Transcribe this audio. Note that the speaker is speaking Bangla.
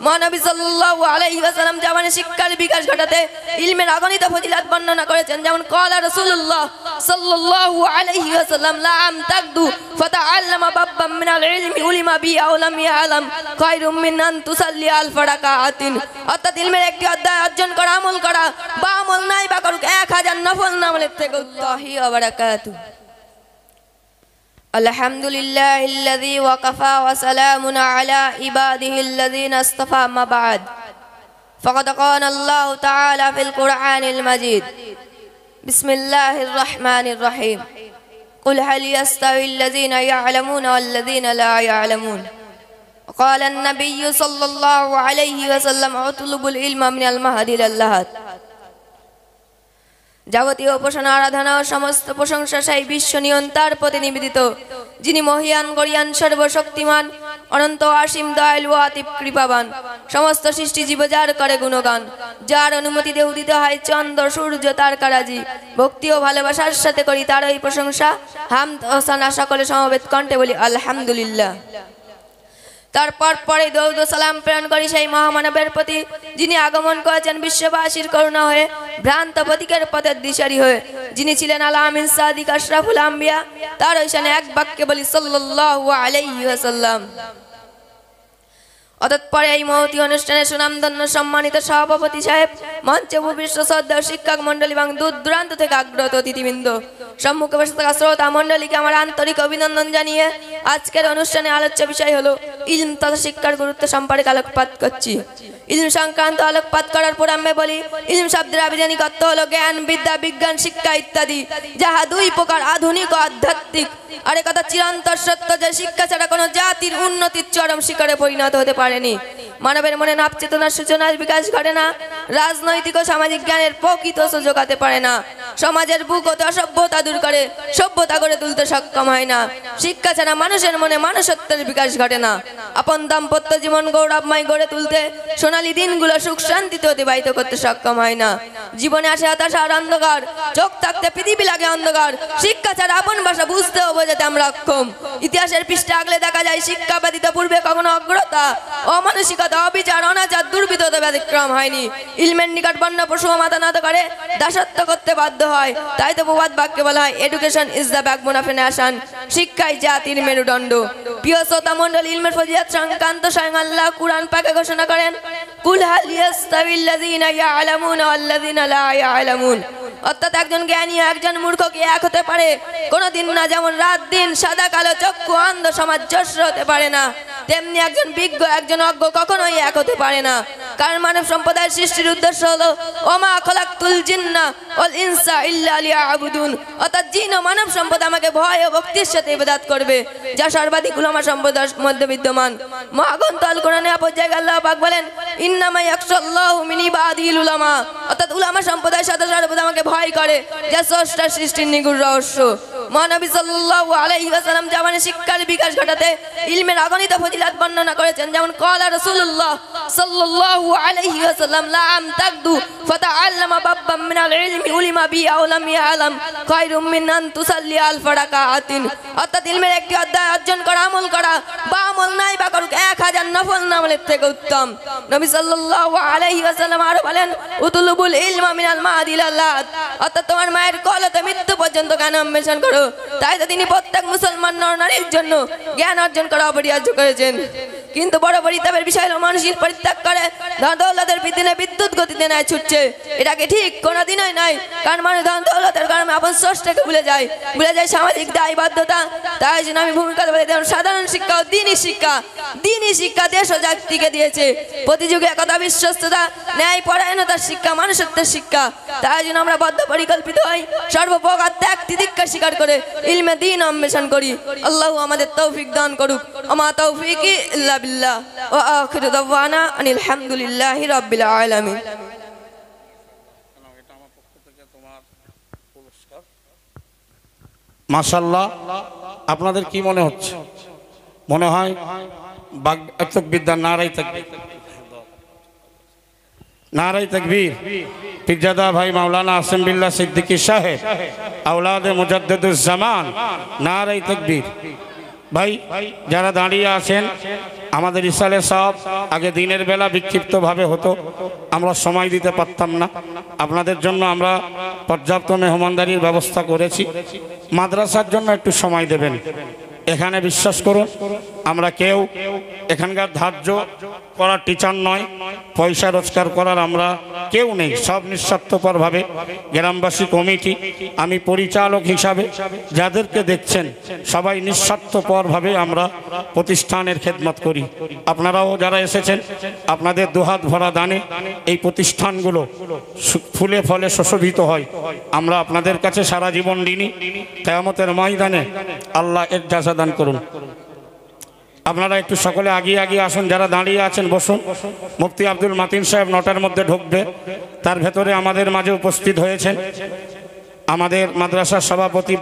মহানবী সাল্লাল্লাহু আলাইহি ওয়াসাল্লাম জামানে শিক্ষার বিকাশ ঘটাতে ইলমের অগণিত ফজিলত বর্ণনা করেছেন। যেমন ক্বালা রাসূলুল্লাহ সাল্লাল্লাহু আলাইহি ওয়াসাল্লাম লা আম তাকদু ফাতাআল্লামা বাব্বাম মিনাল ইলমি উলিমা বি আও লাম ইয়ালাম খায়রুম মিন আন তুসাল্লি আলফ রাকাআতিন। অর্থাৎ ইলমের একটি অধ্যায় অর্জন করা, আমল করা বা আমল নাই বা করুক 1000 নফল নামাজের থেকে উত্তম। ওয়া বারাকাতুহু। আলহামদুলিল্লাহিল্লাযী ওয়াকাফা ওয়া সালামুন আলা ইবাদিহিল্লাযীনা ইসতাফা আম্মা বা'দ। ফাকাদ ক্বালা আল্লাহু তাআলা ফিল কুরআনিল মাজিদ। বিসমিল্লাহির রহমানির রহিম। কুল হাল ইয়াস্তাউিল্লাযীনা ইয়া'লামুনা ওয়াল্লাযীনা লা ইয়া'লামুন। وقال النبي صلى الله عليه وسلم اطلبوا العلم من المهد إلى اللحد। যাবতীয় উপাসনা আরাধনা ও সমস্ত প্রশংসা সেই বিশ্ব নিয়ন্তার প্রতি নিবেদিত, যিনি মহিয়ান গরিয়ান সর্বশক্তিমান অনন্ত অসীম দয়ালু অতীব কৃপাবান। সমস্ত সৃষ্টি জীব যার করে গুণগান, যার অনুমতিতে উদিত হয় চন্দ্র সূর্য তারকারাজি। ভক্তি ও ভালোবাসার সাথে করি তার এই প্রশংসা, হামদ ও সানা সকলে সমবেত কণ্ঠে বলি আলহামদুলিল্লাহ। তারপর পরে দরুদ ও সালাম প্রেরণ করি সেই মহামানবের প্রতি, যিনি আগমন করেছেন বিশ্ববাসীর করুণা হয়ে, ভ্রান্ত প্রতীকের পথের দিশারি হয়ে, যিনি ছিলেন আল আমিন সাদিক আশরাফুল আম্বিয়া। তার ঐশানে এক বাক্যে বলি সাল্লাল্লাহু আলাইহি ওয়াসাল্লাম। অতঃপরে এই মহতী অনুষ্ঠানে সুনামধন্য সম্মানিত সভাপতি সাহেব, মঞ্চে উপবিষ্ট শ্রদ্ধেয় শিক্ষক মন্ডলী এবং দূর দূরান্ত থেকে আগ্রহী অতিথিবৃন্দ, সম্মুখে বসে থাকা শ্রোতা মন্ডলীকে আমার আন্তরিক অভিনন্দন জানিয়ে আজকের অনুষ্ঠানে আলোচ্য বিষয় হলো ইলম তথা শিক্ষার গুরুত্ব সম্পর্কে আলোকপাত করছি। ইলম সংক্রান্ত আলোকপাত করার পর আমি বলি, ইলম শব্দের আবিধানিক অর্থ হলো জ্ঞান, বিদ্যা, বিজ্ঞান, শিক্ষা ইত্যাদি, যাহা দুই প্রকার, আধুনিক ও আধ্যাত্মিক। আর একথা চিরন্তর সত্য যে শিক্ষা ছাড়া কোনো জাতির উন্নতির চরম শিখরে পরিণত হতে পারেনি। মানবের মনে নাপ চেতনার সূচনার বিকাশ ঘটে না, রাজনৈতিক ও সামাজিক জ্ঞানের প্রকৃত যোগাতে পারে না, সমাজের বুক হতে অসভ্যতা দূর করে সভ্যতা গড়ে তুলতে সক্ষম হয় না। শিক্ষা ছাড়া মানুষের মনে মানুষত্বের বিকাশ ঘটে না। আপন দাম্পত্য জীবন গৌরবময় গড়ে তুলতে, সোনালী দিনগুলো সুখ শান্তিতে অতিবাহিত করতে সক্ষম হয় না। জীবনে আসে হতাশা আর অন্ধকার, চোখ থাকতে পৃথিবী লাগে অন্ধকার। শিক্ষা ছাড়া আপন ভাষা বুঝতে ও বোঝাতে আমরা অক্ষম। ইতিহাসের পৃষ্ঠে আগলে দেখা যায় শিক্ষা ব্যতীত পূর্বে কখনো অগ্রতা, অমানসিকতা, অবিচার, অনাচার, দুর্বৃত্ততা ব্যতিক্রম হয়নি। ইলমের নিকট বন্য পশু মাথা নত করে দাসত্ব করতে বাধ্য হয়। তাই তো প্রবাদ বাক্যে বলা হয়, education is the backbone of a nation. শিক্ষাই জাতির মেরুদণ্ড। প্রিয় শ্রোতা মণ্ডলী, ইলমের ফজিলত সংক্রান্ত স্বয়ং আল্লাহ কুরআন পাকে ঘোষণা করেন, কুল হাল ইয়াস্তাউিল্লাযীনা ইয়া'লামুনা ওয়াল্লাযীনা লা ইয়া'লামুন। অর্থাৎ একজন জ্ঞানী ও একজন মূর্খ কি এক হতে পারে? কোনোদিন না। যেমন রাত দিন, সাদা কালো, চক্ষু অন্ধ, সামঞ্জস্য হতে পারে না, তেমনি একজন বিজ্ঞ একজন অজ্ঞ কখনোই এক হতে পারে না। কারণ মানব সম্প্রদায়ের সৃষ্টির উদ্দেশ্য হলো ওমা খলাকতুল জিন্না ওয়াল ইনসা ইল্লা লিয়াবুদুন। অর্থাৎ জিন ও মানব সম্প্রদায় আমাকে ভয় ও ভক্তির সাথে ইবাদত করবে, যা সর্বাধিক উলামা সম্প্রদায়ের মধ্যে বিদ্যমান। মহাগ্রন্থ আল কোরআনে অপর জায়গায় আল্লাহ পাক বলেন, ইন্নামা ইয়াখশাল্লাহু মিন ইবাদিহিল উলামা। অর্থাৎ উলামা সম্প্রদায়ের সাথে সর্বদা আমাকে ভয় করে, যা স্রষ্টার সৃষ্টির নিগুড় রহস্য। মহানবী সাল্লাল্লাহু আলাইহি ওয়াসাল্লাম জামানে শিক্ষার বিকাশ ঘটাতে ইলমের অগণিত ফজিলত বর্ণনা করেছেন। যেমন ক্বালা রাসূলুল্লাহ সাল্লাল্লাহু আলাইহি ওয়াসাল্লাম লা আম তাকদু ফাতাআল্লামা বাব্বাম মিনাল ইলমি উলিমা বি আও লাম ইয়ালাম খায়রুম মিন আন তুসাল্লি আলফ রাকাআতিন। অর্থাৎ ইলমের একটি অধ্যায় অর্জন করা, আমল করা বা আমল নাই বা করুক 1000 নফল নামাজের থেকে উত্তম। নবী সাল্লাল্লাহু আলাইহি ওয়াসাল্লাম আরো বলেন, উতুলুবুল ইলমা মিনাল মাহদি ইলা লাদ। অর্থাৎ তোমার মায়ের কোল হতে মৃত্যু পর্যন্ত জ্ঞান অন্বেষণ করো। তাই তো তিনি প্রত্যেক মুসলমান নর-নারীর জন্য জ্ঞান অর্জন করা অপরিহার্য করেছেন। কিন্তু বড় পরিতাপের বিষয় হলো মানুষের পরিত্যাগ করে ধন দৌলতের পিছনে বিদ্যুৎ গতিতে নাই ছুটছে। এটা কি ঠিক? কোনোদিনই নাই। কারণ মানুষ ধন দৌলতের কারণে আপন স্রষ্টাকে ভুলে যায় সামাজিক দায়বদ্ধতা। তাই জন্য আমি ভূমিকা বলে দিলাম, সাধারণ শিক্ষা ও দিনী শিক্ষা দেশ ও জাতিকে দিয়েছে। প্রতিযুগে একতা, বিশ্বস্ততা, ন্যায় পরায়ণতার শিক্ষা, মানুষত্বের শিক্ষা। তাই জন্য আমরা বদ্ধ পরিকল্পিত হই, সর্বপ্রকার ত্যাগ তিতিক্ষা স্বীকার করে ইলমে দ্বীন অন্বেষণ করি। আল্লাহ আমাদের তৌফিক দান করুক। আমা তৌফিকি ইল্লা বিল্লাহ ওয়া আখিরু দাওয়ানা আনিল হামদুলিল্লাহি রাব্বিল আলামিন। মাশাআল্লাহ, আপনাদের কি মনে হচ্ছে? মনে হয় বিদ্যার নারাই তাকবীর, নারাই তাকবীর। পিরজাদা ভাই মাওলানা আসিম বিল্লাহ সিদ্দিকী সাহেব আওলাদে মুজাদ্দিদুজ জামান, নারাই তাকবীর। ভাই যারা দাঁড়িয়ে আছেন আমাদের ইসালে সাহেব আগে দিনের বেলা বিক্ষিপ্তভাবে হতো, আমরা সময় দিতে পারতাম না। আপনাদের জন্য আমরা পর্যাপ্ত মেহমানদারির ব্যবস্থা করেছি। মাদ্রাসার জন্য একটু সময় দেবেন। এখানে বিশ্বাস করুন, আমরা কেউ এখানকার ধার্য করার টিচার নয়, পয়সা রোজগার করার আমরা কেউ নেই, সব নিঃস্বার্থপরভাবে গ্রামবাসী কমিটি, আমি পরিচালক হিসাবে যাদেরকে দেখছেন সবাই নিঃস্বার্থপরভাবে আমরা প্রতিষ্ঠানের খেদমত করি। আপনারাও যারা এসেছেন আপনাদের দুহাত ভরা দানে এই প্রতিষ্ঠানগুলো ফুলে ফলে সুশোভিত হয়। আমরা আপনাদের কাছে সারা জীবন ঋণী। কিয়ামতের ময়দানে আল্লাহ এর জাযা দান করুন। আপনারা একটু সকলে আগিয়ে আগিয়ে আসুন, যারা দাঁড়িয়ে আছেন বসুন। মুফতি আব্দুল মাতিন সাহেব 9টার মধ্যে ঢুকবে। তার ভেতরে আমাদের মাঝে উপস্থিত হয়েছেন আমাদের মাদ্রাসার সভাপতি